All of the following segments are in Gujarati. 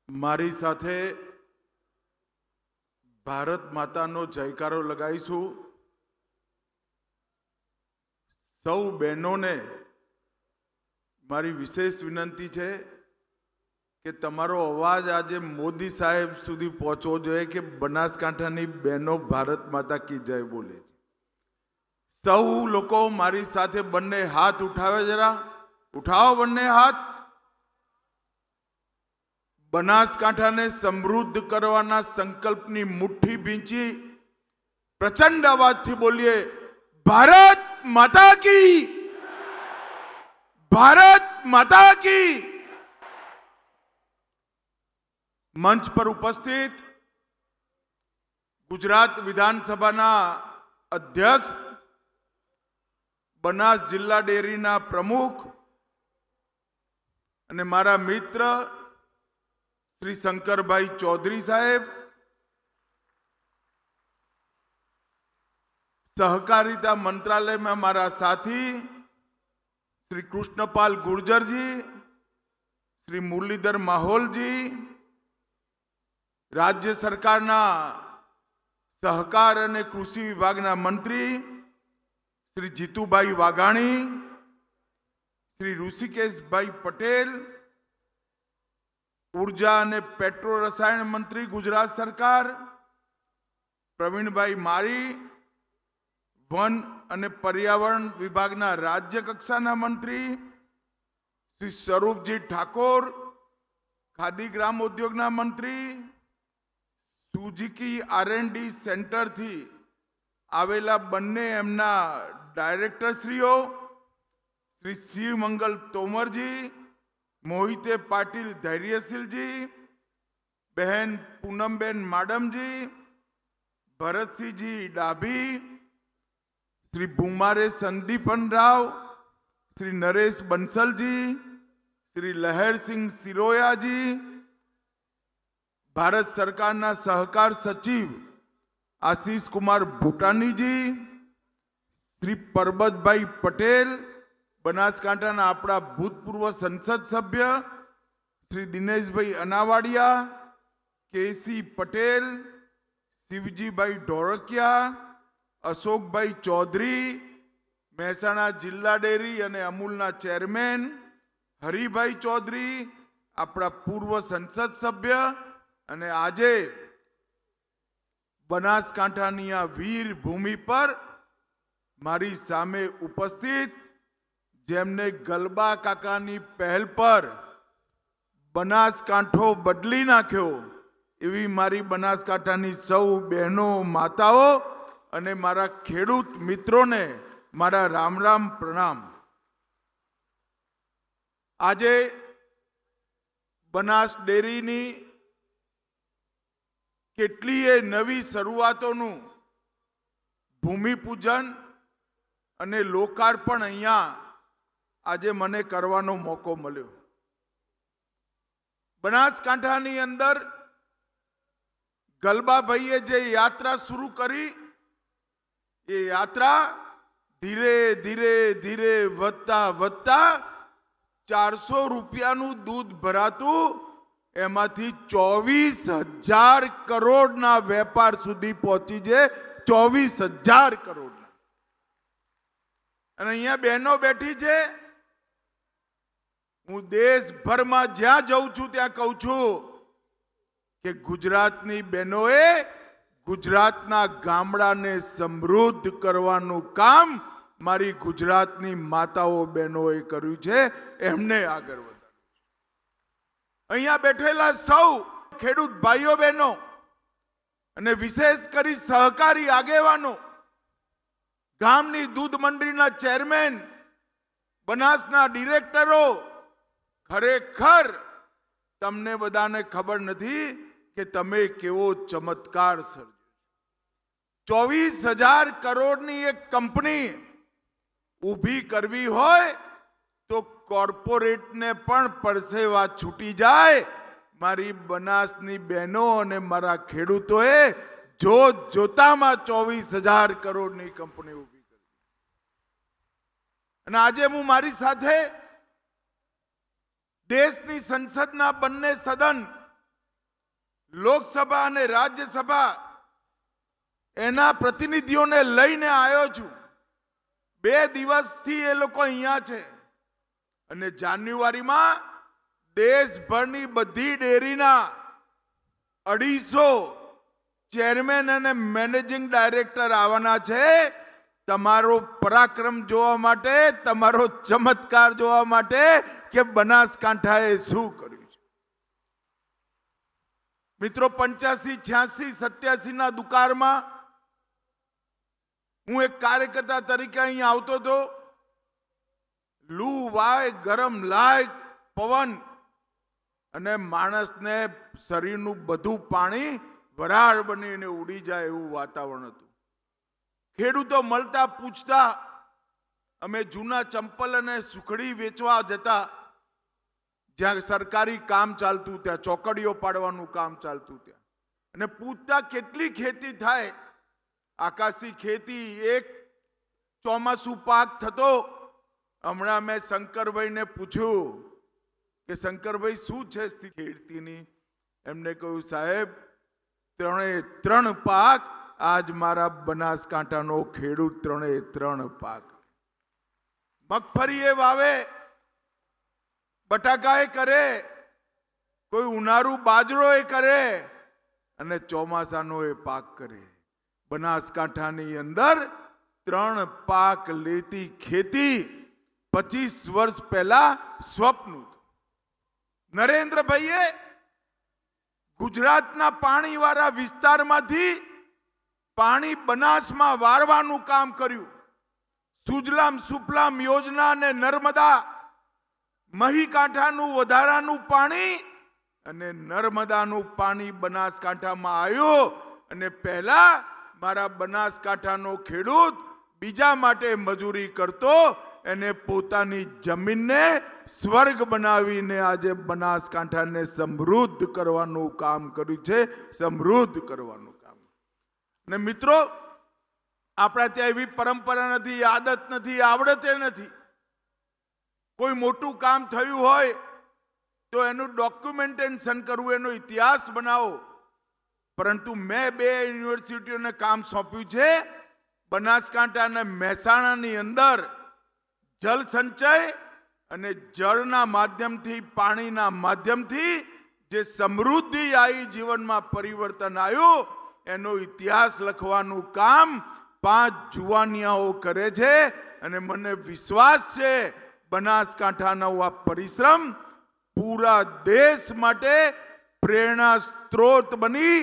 મારી સાથે ભારત માતાનો જયકારો લગાવીશું। સૌ બહેનોને મારી વિશેષ વિનંતી છે કે તમારો અવાજ આજે મોદી સાહેબ સુધી પહોંચવો જોઈએ કે બનાસકાંઠાની બહેનો ભારત માતા કી જય બોલે। સૌ લોકો મારી સાથે બંને હાથ ઉઠાવે, જરા ઉઠાવો બંને હાથ। બનાસકાંઠાને સમૃદ્ધ કરવાના સંકલ્પની મુઠ્ઠી ભીંચી પ્રચંડ અવાજથી બોલીએ, ભારત માતા કી, ભારત માતા કી। મંચ પર ઉપસ્થિત ગુજરાત વિધાનસભાના અધ્યક્ષ, બનાસ જિલ્લા ડેરીના પ્રમુખ અને મારા મિત્ર श्री शंकर भाई चौधरी साहेब, सहकारिता मंत्रालय में हमारा साथी श्री कृष्णपाल गुर्जर जी, श्री मुरलीधर माहौल जी, राज्य सरकारना सहकार और कृषि विभागना मंत्री श्री जीतूभाई वाघाणी, श्री ऋषिकेश भाई पटेल, ऊर्जा और पेट्रो रसायन मंत्री गुजरात सरकार प्रवीण भाई मारी, वन और पर्यावरण विभागना राज्य कक्षाना मंत्री श्री स्वरूप जी ठाकुर, खादी ग्राम उद्योगना मंत्री, सुजुकी R&D सेंटर थी आवेला बन्ने एमना डायरेक्टर श्रीओ श्री शिव मंगल तोमर जी, मोहिते पाटिल धैर्यशील जी, बहन पूनमबेन माडम जी, भरत सिंह जी डाभी, श्री भूमारे संदीपन राव, श्री नरेश बंसल जी, श्री लहर सिंह सिरोया जी, भारत सरकारना सहकार सचिव आशीष कुमार भूटानी जी, श्री परबत भाई पटेल, बनासकांठाना अपना भूतपूर्व संसद सभ्य श्री दिनेश भाई अनावाडिया, केसी पटेल, शिवजी भाई ढोरकिया, अशोक भाई चौधरी, मेहसाणा जिला डेरी और अमूलना चेरमेन हरिभाई चौधरी, अपना पूर्व संसद सभ्य और आजे बनासकांठानी आ वीर भूमि पर मारी सामे उपस्थित जेमने गलबा काकानी पहल पर बनासकांठो बदली नाख्यो एवी मारी बनासकांठानी सौ बहनों माताओं अने मारा खेडूत मित्रों ने मारा राम राम प्रणाम। आजे बनास डेरीनी केटलीय नवी शरूआतों भूमिपूजन अने लोकार्पण अहींया આજે મને કરવાનો મોકો મળ્યો। બનાસકાંઠાની અંદર ગલબાભાઈએ જે યાત્રા શરૂ કરી એ યાત્રા ધીરે ધીરે ધીરે વધતા વધતા 400 રૂપિયાનું દૂધ ભરાતું એમાંથી 24,000 કરોડના વેપાર સુધી પહોંચી છે। 24,000 કરોડના। અને અહીંયા બહેનો બેઠી છે। હું દેશભર में ज्या जाऊं छू त्या कहूं छू कि गुजरातनी बहनोए गुजरातना गामडाने समृद्ध करवानुं काम मारी गुजरातनी माताओ बहनोए कर्युं छे, एमने आगळ वधाड्युं। अहींया बेठेला सौ खेडूत भाईओ बहनों अने विशेष करी सहकारी आगेवानो, गामनी दूध मंडळीना चेरमेन, बनासना डिरेक्टरो, खरेखर तमने बधाने खबर नहीं कि तमे केवो चमत्कार सर्ज्यो। 24,000 करोड़नी एक कंपनी ऊभी करवी होय तो कॉर्पोरेट ने पण परसेवा छूटी जाए। मारी बनासनी बहनों अने मारा खेडूतोए जो जोतामां 24,000 करोड़नी कंपनी ऊभी करी। अने आजे हूँ मारी साथे देशनी संसदना बन्ने सदन લોકસભા અને રાજ્યસભા એના પ્રતિનિધિઓને લઈને આવ્યો છું. 2 દિવસથી એ લોકો અહીંયા છે અને જાન્યુઆરીમાં દેશભરની બધી ડેરીના 250 ચેરમેન અને મેનેજિંગ ડાયરેક્ટર આવવાના છે. તમારો પરાક્રમ જોવા માટે, તમારો ચમત્કાર જોવા માટે કે બનાસકાંઠાએ શું કર્યું છે. મિત્રો, 85, 86, 87 ના દુકાળમાં હું એક કાર્યકર્તા તરીકે અહીં આવતો હતો. લૂ વાય, ગરમ લાય, પવન અને માણસને શરીરનું બધું પાણી વરાળ બનીને ઉડી જાય એવું વાતાવરણ હતું. ખેડૂતો મળતા પૂછતા, અમે જૂના ચંપલ અને સુખડી વેચવા જતા. જ્યાં સરકારી કામ ચાલતું, ત્યાં ચોકડીઓ પાડવાનું કામ ચાલતું, ત્યાં અને પૂછતા કેટલી ખેતી થાય. આકાશી ખેતી, એક ચોમાસું પાક થતો. હમણાં મેં શંકરભાઈને પૂછ્યું કે શંકરભાઈ શું છે ખેતીની? એમને કહ્યું, સાહેબ 3 પાક આજ મારા બનાસકાંઠાનો ખેડૂત 3 પાક. મગફળી એ વાવે, બટાકા એ કરે, કોઈ ઉનાળુ બાજરો એ કરે અને ચોમાસાનો એ પાક કરે. બનાસકાંઠાની અંદર 3 પાક લેતી ખેતી 25 વર્ષ પહેલા સ્વપ્ન હતું. નરેન્દ્રભાઈએ ગુજરાતના પાણીવાળા વિસ્તારમાંથી પાણી બનાસમાં વારવાનું કામ કર્યું. સુજલામ સુફલામ યોજના અને નર્મદા મહીકાંઠાનું વધારાનું પાણી અને નર્મદાનું પાણી બનાસકાંઠામાં આવ્યું. અને પહેલા મારા બનાસકાંઠાનો ખેડૂત બીજા માટે મજૂરી કરતો, એને પોતાની જમીનને સ્વર્ગ બનાવીને આજે બનાસકાંઠાને સમૃદ્ધ કરવાનું કામ કર્યું છે. સમૃદ્ધ કરવાનું કામ. અને મિત્રો, આપણા ત્યાં એવી પરંપરા નથી, આદત નથી, આવડતે નથી. કોઈ મોટું કામ થયું હોય તો એનું ડોક્યુમેન્ટેશન કરવું, એનો ઇતિહાસ બનાવો. પરંતુ મેં 2 યુનિવર્સિટીઓને કામ સોંપ્યું છે. બનાસકાંઠા અને મહેસાણાની અંદર જળ સંચય અને જળના માધ્યમથી, પાણીના માધ્યમથી જે સમૃદ્ધિ આવી, જીવનમાં પરિવર્તન આવ્યું, એનો ઇતિહાસ લખવાનું કામ 5 જુવાનિયાઓ કરે છે. અને મને વિશ્વાસ છે બનાસકાંઠાનો આ પરિશ્રમ પૂરા દેશ માટે પ્રેરણા સ્ત્રોત બની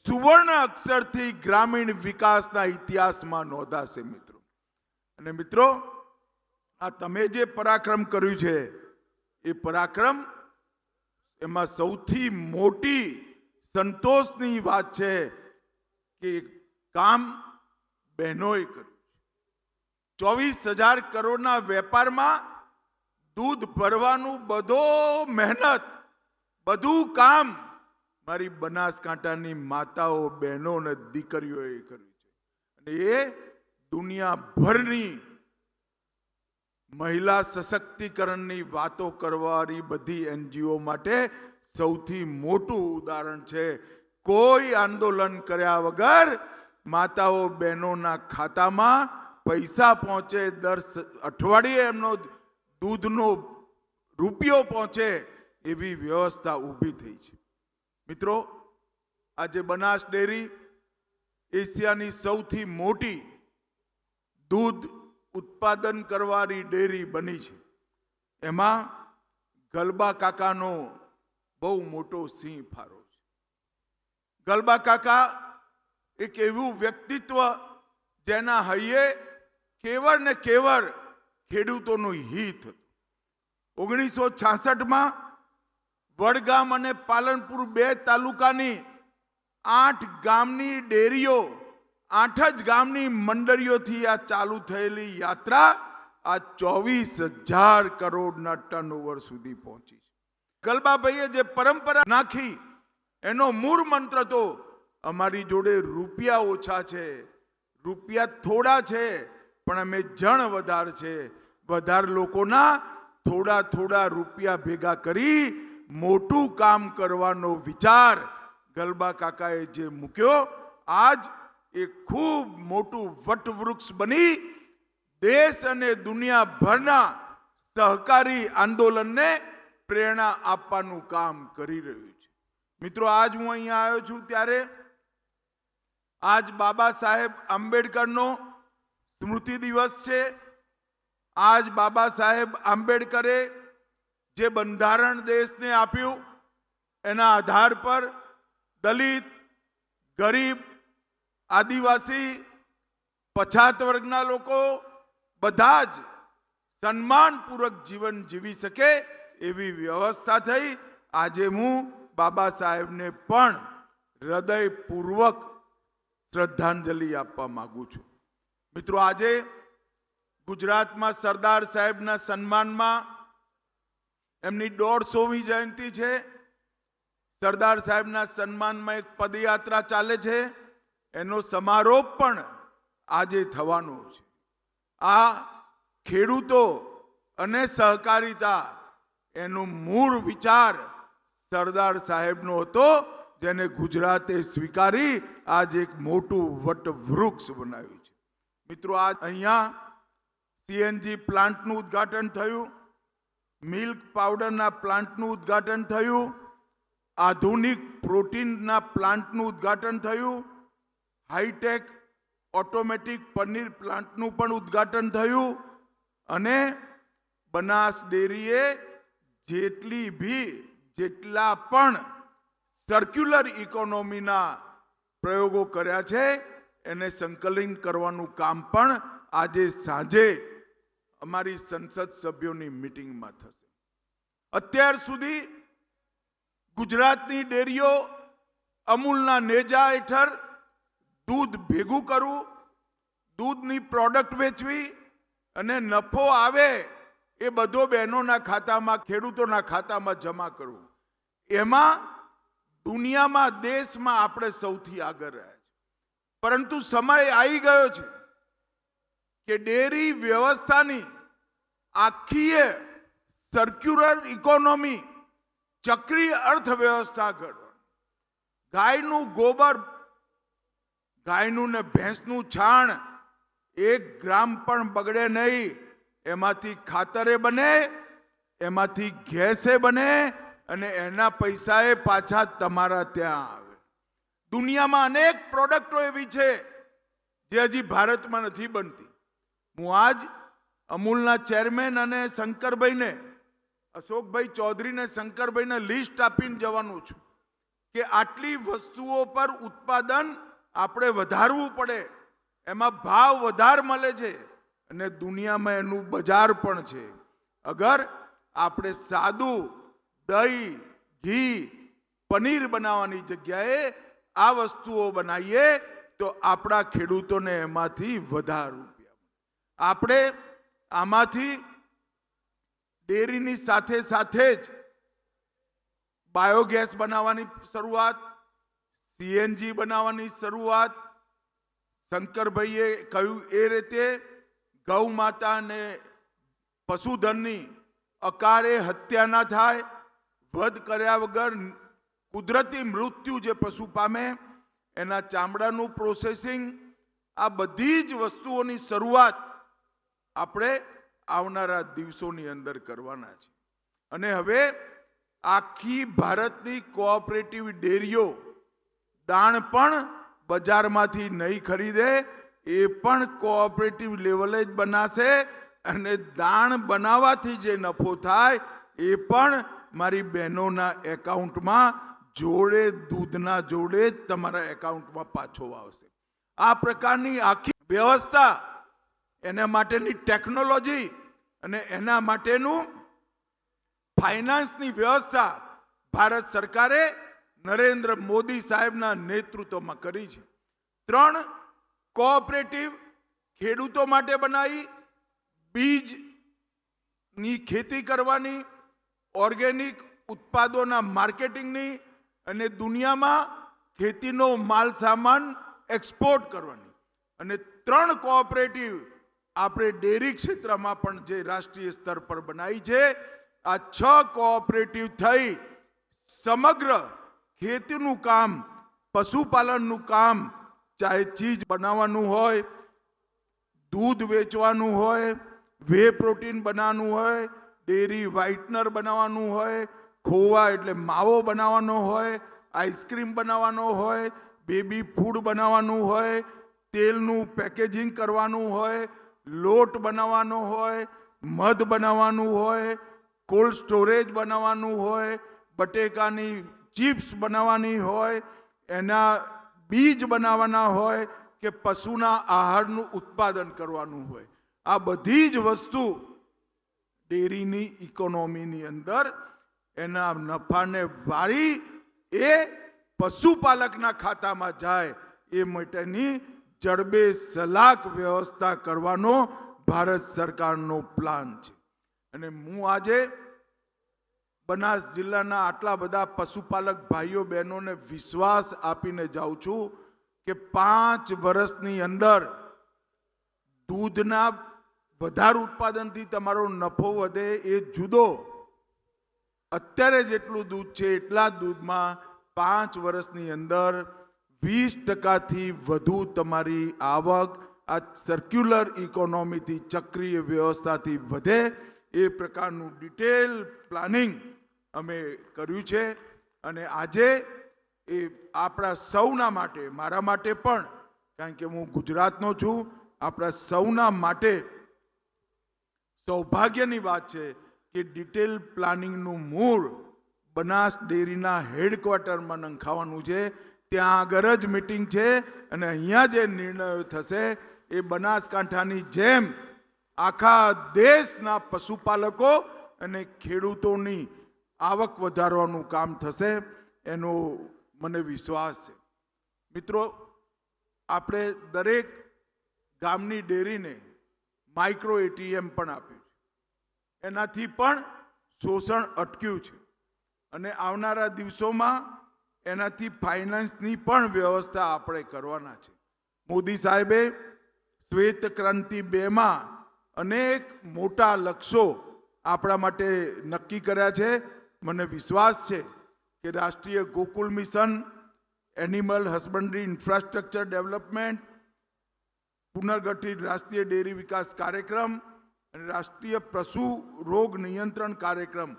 સુવર્ણ અક્ષરથી ગ્રામીણ વિકાસના ઇતિહાસમાં નોંધાશે. મિત્રો અને મિત્રો, આ તમે જે પરાક્રમ કર્યું છે એ પરાક્રમ, એમાં સૌથી મોટી સંતોષની વાત છે કે કામ બહેનોએ કર્યું. 24,000 કરોડના વેપારમાં દૂધ ભરવાનું બધો મહેનત, બધું કામ મારી બનાસકાંઠાની માતાઓ, બહેનો અને દીકરીઓએ કર્યું છે. અને એ દુનિયાભરની મહિલા સશક્તિકરણની વાતો કરવાની બધી NGO માટે સૌથી મોટું ઉદાહરણ છે. કોઈ આંદોલન કર્યા વગર માતાઓ, બહેનોના ખાતામાં પૈસા પહોંચે, દર અઠવાડિયે એમનો દૂધનો રૂપિયો પહોંચે, એવી વ્યવસ્થા ઊભી થઈ છે. મિત્રો, આજે બનાસ ડેરી એશિયાની સૌથી મોટી દૂધ ઉત્પાદન કરવાની ડેરી બની છે. એમાં ગલબા કાકાનો બહુ મોટો સિંહ ફાળો છે. ગલબા કાકા એક એવું વ્યક્તિત્વ જેના હૈયે કેવળ ને કેવળ ખેડૂતોનું હિત હતું. 1966માં વડગામ અને પાલનપુર 2 તાલુકાની 8 ગામની ડેરીઓ, 8 જ ગામની મંડળીઓથી આ ચાલુ થયેલી યાત્રા આ 24,000 કરોડના ટર્નઓવર સુધી પહોંચી છે. ગલબાભાઈએ જે પરંપરા નાખી એનો મૂળ મંત્ર તો અમારી જોડે રૂપિયા ઓછા છે, રૂપિયા થોડા છે, પણ અમે જણ વધાર છે. વધાર લોકોના થોડા રૂપિયા ભેગા કરી મોટું કામ કરવાનો વિચાર ગલબા કાકાએ જે મૂક્યો, આજ એ ખૂબ મોટું વટવૃક્ષ બની દેશ અને દુનિયાભરના સહકારી આંદોલનને પ્રેરણા આપવાનું કામ કરી રહ્યું છે. મિત્રો, આજ હું અહીંયા આવ્યો છું ત્યારે આજ બાબા સાહેબ આંબેડકરનો સ્મૃતિ દિવસ છે. આજ બાબા સાહેબ આંબેડકરે જે બંધારણ દેશને આપ્યું એના આધાર પર દલિત, ગરીબ, આદિવાસી, પછાત વર્ગના લોકો બધા જ સન્માનપૂર્વક જીવન જીવી શકે એવી વ્યવસ્થા થઈ. આજે હું બાબા સાહેબને પણ હૃદયપૂર્વક શ્રદ્ધાંજલિ આપવા માંગુ છું. મિત્રો, આજે ગુજરાતમાં સરદાર સાહેબના સન્માનમાં એમની 150મી જયંતિ છે. સરદાર સાહેબના સન્માનમાં એક પદયાત્રા ચાલે છે, એનો સમારોહ પણ આજે થવાનો છે. આ ખેડૂતો અને સહકારિતા એનો મૂળ વિચાર સરદાર સાહેબનો હતો, જેને ગુજરાતે સ્વીકારી આજ એક મોટું વટવૃક્ષ બનાવ્યું છે. મિત્રો, આજ અહીંયા સીએનજી પ્લાન્ટનું ઉદ્ઘાટન થયું, મિલ્ક પાવડરના પ્લાન્ટનું ઉદ્ઘાટન થયું, આધુનિક પ્રોટીનના પ્લાન્ટનું ઉદ્ઘાટન થયું, હાઈટેક ઓટોમેટિક પનીર પ્લાન્ટનું પણ ઉદ્ઘાટન થયું અને બનાસ ડેરીએ જેટલા પણ સર્ક્યુલર ઇકોનોમીના પ્રયોગો કર્યા છે એને સંકલન કરવાનું કામ પણ આજે સાંજે અમારી સંસદ સભ્યોની મીટિંગમાં થશે. અત્યાર સુધી ગુજરાતની ડેરીઓ અમૂલના નેજા હેઠળ દૂધ ભેગું કરવું, દૂધની પ્રોડક્ટ વેચવી અને નફો આવે એ બધો બહેનોના ખાતામાં, ખેડૂતોના ખાતામાં જમા કરવું. એમાં દુનિયામાં, દેશમાં આપણે સૌથી આગળ રહ્યા છે. પરંતુ સમય આવી ગયો છે કે ડેરી વ્યવસ્થાની આખી સર્ક્યુલર ઇકોનોમી, ચક્રીય અર્થવ્યવસ્થા ઘડવાની. ગાયનું ગોબર, ગાયનું ને ભેંસનું છાણ 1 ગ્રામ પણ બગડે નહીં. એમાંથી ખાતરે બને, એમાંથી ગેસે બને અને એના પૈસાએ પાછા તમારા ત્યાં આવે. દુનિયામાં અનેક પ્રોડક્ટો એવી છે જે હજી ભારતમાં નથી બનતી. હું આજ અમૂલના ચેરમેન અને શંકરભાઈને, અશોકભાઈ ચૌધરીને શંકરભાઈને લિસ્ટ આપીને જવાનું છું કે આટલી વસ્તુઓ પર ઉત્પાદન આપણે વધારવું પડે, એમાં ભાવ વધારે મળે છે અને દુનિયામાં એનું બજાર પણ છે. અગર આપણે સાદું દહીં, ઘી, પનીર બનાવવાની જગ્યાએ આ વસ્તુઓ બનાવીએ તો આપણા ખેડૂતોને એમાંથી વધારે રૂપિયા. આપણે આમાંથી ડેરીની સાથે સાથે જ બાયોગેસ બનાવવાની શરૂઆત, સીએનજી બનાવવાની શરૂઆત, શંકરભાઈએ કહ્યું એ રીતે ગૌ માતા અને પશુધનની અકાળે હત્યા ના થાય, વધ કર્યા વગર કુદરતી મૃત્યુ જે પશુ પામે એના ચામડાનું પ્રોસેસિંગ, આ બધી જ વસ્તુઓની શરૂઆત આપણે આવનારા દિવસોની અંદર કરવાના છે. અને હવે આખી ભારતની કોઓપરેટિવ ડેરીઓ દાણ પણ બજારમાંથી નહીં ખરીદે, એ પણ કોઓપરેટિવ લેવલે જ બનાશે અને દાણ બનાવવાથી જે નફો થાય એ પણ મારી બહેનોના એકાઉન્ટમાં જોડે, દૂધના જોડે જ તમારા એકાઉન્ટમાં પાછો આવશે. આ પ્રકારની આખી વ્યવસ્થા, એના માટેની ટેકનોલોજી અને એના માટેનું ફાઇનાન્સની વ્યવસ્થા ભારત સરકારે નરેન્દ્ર મોદી સાહેબના નેતૃત્વમાં કરી છે. 3 કોઓપરેટિવ ખેડૂતો માટે બનાવી, બીજની ખેતી કરવાની, ઓર્ગેનિક ઉત્પાદનોના માર્કેટિંગની અને દુનિયામાં ખેતીનો માલ સામાન એક્સપોર્ટ કરવાની. અને 3 કોઓપરેટિવ આપણે ડેરી ક્ષેત્રમાં પણ જે રાષ્ટ્રીય સ્તર પર બનાવી છે. આ 6 કોઓપરેટિવ થઈ સમગ્ર ખેતીનું કામ, પશુપાલનનું કામ, ચાહે ચીજ બનાવવાનું હોય, દૂધ વેચવાનું હોય, વે પ્રોટીન બનાવવાનું હોય, ડેરી વ્હાઇટનર બનાવવાનું હોય, ખોવા એટલે માવો બનાવવાનો હોય, આઈસ્ક્રીમ બનાવવાનો હોય, બેબી ફૂડ બનાવવાનું હોય, તેલનું પેકેજિંગ કરવાનું હોય, લોટ બનાવવાનો હોય, મધ બનાવવાનું હોય, કોલ્ડ સ્ટોરેજ બનાવવાનું હોય, બટેકાની ચિપ્સ બનાવવાની હોય, એના બીજ બનાવવાના હોય કે પશુના આહારનું ઉત્પાદન કરવાનું હોય, આ બધી જ વસ્તુ ડેરીની ઇકોનોમીની અંદર એના નફાને વાળી એ પશુપાલકના ખાતામાં જાય એ માટેની જડબે સલાક વ્યવસ્થા કરવાનો ભારત સરકારનો પ્લાન છે. અને હું આજે બનાસ જિલ્લાના આટલા બધા પશુપાલક ભાઈઓ બહેનોને વિશ્વાસ આપીને જાઉં છું કે 5 વર્ષની અંદર દૂધના વધારે ઉત્પાદનથી તમારો નફો વધે એ જુદો, અત્યારે જેટલું દૂધ છે એટલા જ દૂધમાં 5 વર્ષની અંદર 20% વધુ તમારી આવક આ સર્ક્યુલર ઇકોનોમીથી, ચક્રીય વ્યવસ્થાથી વધે એ પ્રકારનું ડિટેલ પ્લાનિંગ અમે કર્યું છે. અને આજે એ આપણા સૌના માટે, મારા માટે પણ, કારણ કે હું ગુજરાતનો છું, આપણા સૌના માટે સૌભાગ્યની વાત છે કે ડિટેલ પ્લાનિંગનું મૂળ બનાસ ડેરીના હેડક્વાર્ટરમાં નંખાવાનું છે. ત્યાં આગળ જ મિટિંગ છે અને અહીંયા જે નિર્ણયો થશે એ બનાસકાંઠાની જેમ આખા દેશના પશુપાલકો અને ખેડૂતોની આવક વધારવાનું કામ થશે એનો મને વિશ્વાસ છે. મિત્રો, આપણે દરેક ગામની ડેરીને માઇક્રો એટીએમ પણ આપ્યું છે, એનાથી પણ શોષણ અટક્યું છે અને આવનારા દિવસોમાં એનાથી ફાઇનાન્સની પણ વ્યવસ્થા આપણે કરવાના છે. મોદી સાહેબે શ્વેત ક્રાંતિ 2માં અનેક મોટા લક્ષ્યો આપણા માટે નક્કી કર્યા છે. મને વિશ્વાસ છે કે રાષ્ટ્રીય Gokul mission, animal husbandry infrastructure development, પુનર્ગઠિત રાષ્ટ્રીય ડેરી વિકાસ કાર્યક્રમ અને રાષ્ટ્રીય પશુ રોગ નિયંત્રણ કાર્યક્રમ,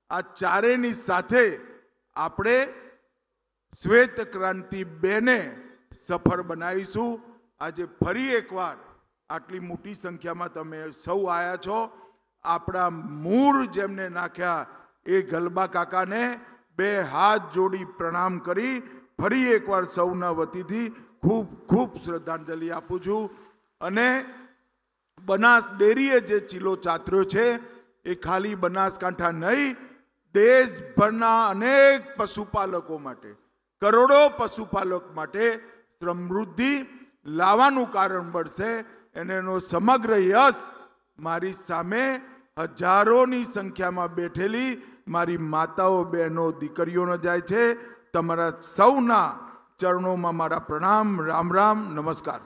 આ ચારેયની સાથે આપણે શ્વેત ક્રાંતિ 2ને સફળ બનાવીશું. આજે ફરી એકવાર આટલી મોટી સંખ્યામાં તમે સૌ આવ્યા છો. આપણા મૂળ જેમને નાખ્યા એ ગલબા કાકાને 2 હાથ જોડી પ્રણામ કરી ફરી એકવાર સૌના વતીથી ખૂબ ખૂબ શ્રદ્ધાંજલિ આપું છું. અને બનાસ ડેરીએ જે ચીલો ચાતર્યો છે એ ખાલી બનાસકાંઠા નહીં, દેશભરના અનેક પશુપાલકો માટે, કરોડો પશુપાલક માટે સમૃદ્ધિ લાવવાનું કારણ બનશે. અને એનો સમગ્ર યશ મારી સામે હજારોની સંખ્યામાં બેઠેલી મારી માતાઓ, બહેનો, દીકરીઓને જાય છે. તમારા સૌના ચરણોમાં મારા પ્રણામ. રામ રામ, નમસ્કાર.